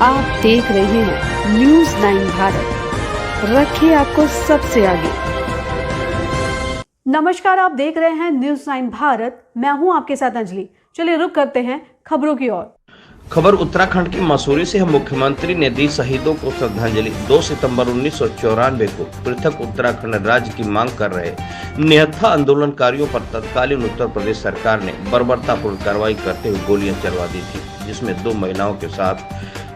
आप देख रहे हैं न्यूज़ 9 भारत, रखिए आपको सबसे आगे। नमस्कार, आप देख रहे हैं न्यूज़ 9 भारत। मैं हूं आपके साथ अंजलि। चलिए रुक करते हैं खबरों की ओर। खबर उत्तराखंड की मसूरी से है। मुख्यमंत्री ने दी शहीदों को श्रद्धांजलि। 2 सितंबर 1994 को पृथक उत्तराखंड राज्य की मांग कर रहे निहत्था आंदोलनकारियों पर तत्कालीन उत्तर प्रदेश सरकार ने बर्बरतापूर्ण कार्रवाई करते हुए गोलियां चलवा दी थी, जिसमें 2 महिलाओं के साथ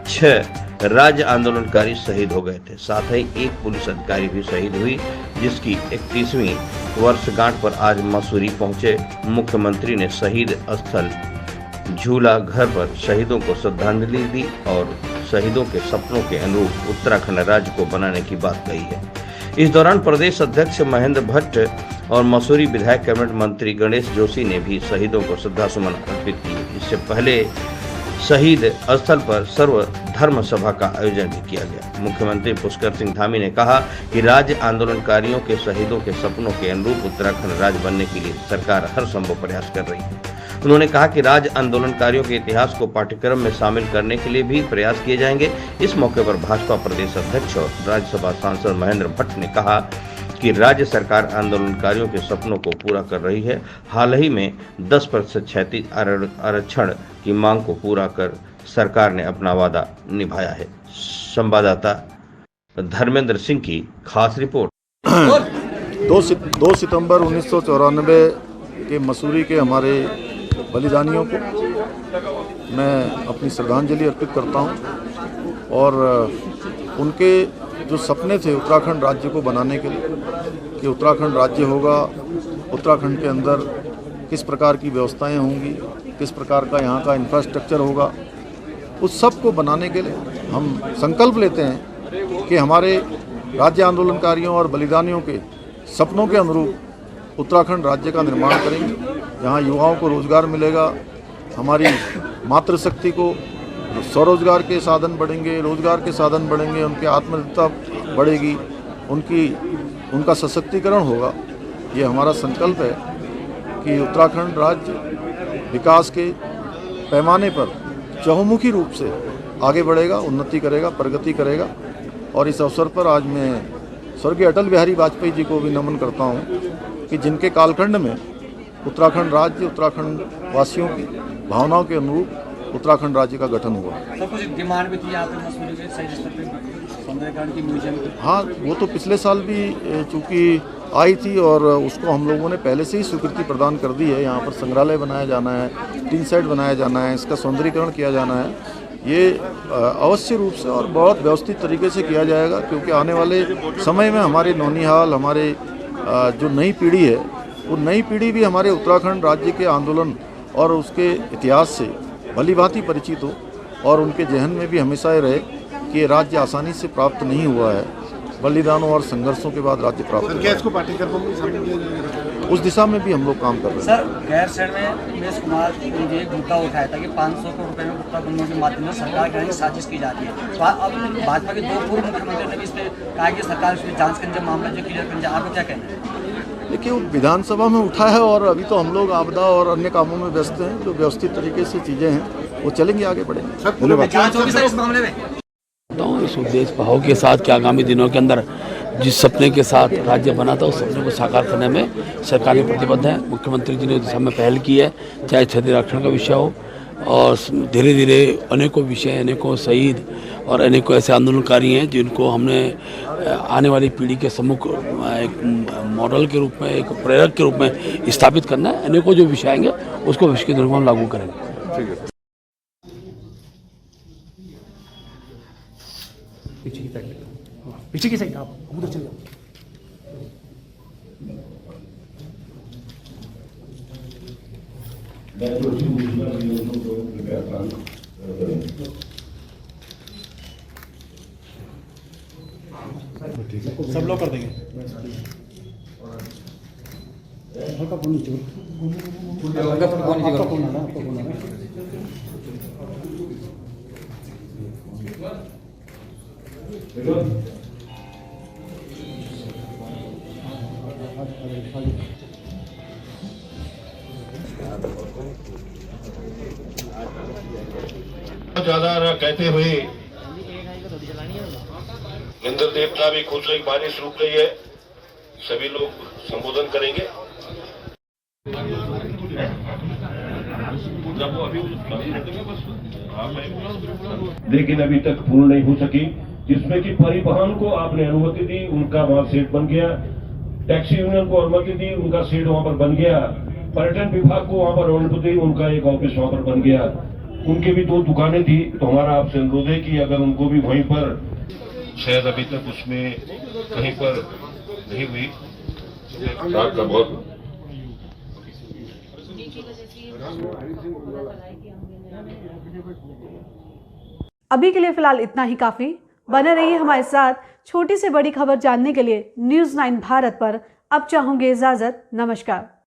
6 राज्य आंदोलनकारी शहीद हो गए थे। साथ ही एक पुलिस अधिकारी भी शहीद हुई, जिसकी 31वीं वर्षगांठ पर आज मसूरी पहुंचे मुख्यमंत्री ने शहीद स्थल झूला घर पर शहीदों को श्रद्धांजलि दी और शहीदों के सपनों के अनुरूप उत्तराखंड राज्य को बनाने की बात कही है। इस दौरान प्रदेश अध्यक्ष महेंद्र भट्ट और मसूरी विधायक कैबिनेट मंत्री गणेश जोशी ने भी शहीदों को श्रद्धासुमन अर्पित किए। इससे पहले शहीद स्थल पर सर्व धर्म सभा का आयोजन भी किया गया। मुख्यमंत्री पुष्कर सिंह धामी ने कहा कि राज्य आंदोलनकारियों के शहीदों के सपनों के अनुरूप उत्तराखंड राज्य बनने के लिए सरकार हर संभव प्रयास कर रही है। उन्होंने कहा कि राज्य आंदोलनकारियों के इतिहास को पाठ्यक्रम में शामिल करने के लिए भी प्रयास किए जाएंगे। इस मौके पर भाजपा प्रदेश अध्यक्ष और राज्यसभा सांसद महेंद्र भट्ट ने कहा कि राज्य सरकार आंदोलनकारियों के सपनों को पूरा कर रही है। हाल ही में 10% क्षैतिज आरक्षण की मांग को पूरा कर सरकार ने अपना वादा निभाया है। संवाददाता धर्मेंद्र सिंह की खास रिपोर्ट। 2 सितंबर 1994 के मसूरी के हमारे बलिदानियों को मैं अपनी श्रद्धांजलि अर्पित करता हूं और उनके जो सपने थे उत्तराखंड राज्य को बनाने के लिए कि उत्तराखंड राज्य होगा, उत्तराखंड के अंदर किस प्रकार की व्यवस्थाएं होंगी, किस प्रकार का यहाँ का इंफ्रास्ट्रक्चर होगा, उस सब को बनाने के लिए हम संकल्प लेते हैं कि हमारे राज्य आंदोलनकारियों और बलिदानियों के सपनों के अनुरूप उत्तराखंड राज्य का निर्माण करेंगे, जहाँ युवाओं को रोजगार मिलेगा, हमारी मातृशक्ति को स्वरोजगार के साधन बढ़ेंगे, रोजगार के साधन बढ़ेंगे, उनकी आत्मनिर्भरता बढ़ेगी, उनका सशक्तिकरण होगा। ये हमारा संकल्प है कि उत्तराखंड राज्य विकास के पैमाने पर चहुमुखी रूप से आगे बढ़ेगा, उन्नति करेगा, प्रगति करेगा। और इस अवसर पर आज मैं स्वर्गीय अटल बिहारी वाजपेयी जी को भी नमन करता हूँ कि जिनके कालखंड में उत्तराखंड राज्य, उत्तराखंड वासियों की भावनाओं के अनुरूप उत्तराखंड राज्य का गठन हुआ। तो कुछ डिमांड भी थी यहाँ पे मसूरी के सही स्तर पे सौंदर्यीकरण की म्यूजियम की? हाँ, वो तो पिछले साल भी चूँकि आई थी और उसको हम लोगों ने पहले से ही स्वीकृति प्रदान कर दी है। यहाँ पर संग्रहालय बनाया जाना है, टीन सेट बनाया जाना है, इसका सौंदर्यीकरण किया जाना है। ये अवश्य रूप से और बहुत व्यवस्थित तरीके से किया जाएगा, क्योंकि आने वाले समय में हमारे नौनिहाल, हमारे जो नई पीढ़ी है, वो नई पीढ़ी भी हमारे उत्तराखंड राज्य के आंदोलन और उसके इतिहास से भली भांति परिचित हो और उनके जहन में भी हमेशा ये रहे कि ये राज्य आसानी से प्राप्त नहीं हुआ है, बलिदानों और संघर्षों के बाद राज्य प्राप्त हुआ। इसको पाठ्यक्रम में शामिल किया जाएगा? उस दिशा में भी हम लोग काम कर रहे हैं। सर, गैरसैंण में उमेश कुमार ने एक मुद्दा उठाया था कि 500 करोड़ रुपए में गुप्ता गुंडों के माध्यम से सरकार गिराने की साजिश की जाती है। तो अब भाजपा के 2 पूर्व मुख्यमंत्रियों ने भी इस पर कहा कि सरकार इस पर जांच करने, मामला जो क्लियर करने, आपको क्या कहना है? देखिए, वो विधानसभा में उठा है और अभी तो हम लोग आपदा और अन्य कामों में व्यस्त हैं। जो व्यवस्थित तरीके से चीज़ें हैं वो चलेंगी, आगे बढ़ेंगे। तो इस उद्देश्य भाव के साथ कि आगामी दिनों के अंदर जिस सपने के साथ राज्य बना था, उस सपने को साकार करने में सरकार प्रतिबद्ध है। मुख्यमंत्री जी ने उस दिशा में पहल की है, चाहे क्षति आरक्षण का विषय हो, और धीरे धीरे अनेकों विषय, अनेकों शहीद और अनेकों ऐसे आंदोलनकारी हैं जिनको हमने आने वाली पीढ़ी के सम्मुख एक मॉडल के रूप में, एक प्रेरक के रूप में स्थापित करना है। अनेकों जो विषय आएंगे उसको विषय के रूप में हम लागू करेंगे। ठीक है। पीछे की साइड आप उधर चले जाओ। सब लोग कर देंगे। हल्का फोन नीचे, आपका फोन आना, आपका फोन आना। ज्यादा कहते हुए इंद्र देवता भी खुश रही, बारिश रुक गई है, सभी लोग संबोधन करेंगे। लेकिन अभी तक पूर्ण नहीं हो सकी, जिसमें कि परिवहन को आपने अनुमति दी, उनका वहां सेट बन गया। टैक्सी यूनियन को अनुमति दी, उनका सेट वहां पर बन गया। पर्यटन विभाग को वहां पर अनुमति दी, उनका एक ऑफिस वहां पर बन गया। उनकी भी 2 दुकानें थी, तो हमारा आपसे अनुरोध है कि अगर उनको भी वहीं पर, शायद अभी तक उसमें कहीं पर नहीं हुई, रात का बहुत अभी के लिए फिलहाल इतना ही काफी। बने रहिए हमारे साथ। छोटी से बड़ी खबर जानने के लिए न्यूज़ 9 भारत पर अब चाहूंगी इजाजत। नमस्कार।